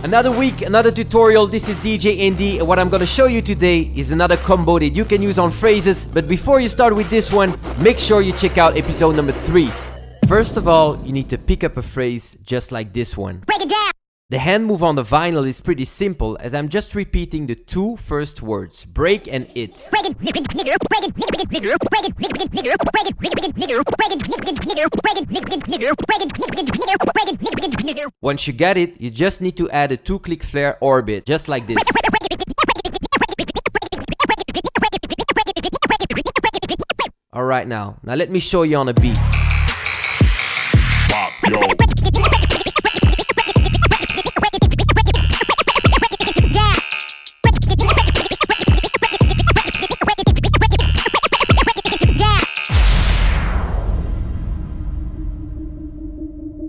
Another week, another tutorial. This is DJ Indy, and what I'm gonna show you today is another combo that you can use on phrases. But before you start with this one, make sure you check out episode number 3. First of all, you need to pick up a phrase just like this one. Break it down. The hand move on the vinyl is pretty simple, as I'm just repeating the 2 first words, break and it. Once you get it, you just need to add a 2-click flare orbit, just like this. Alright, now let me show you on a beat.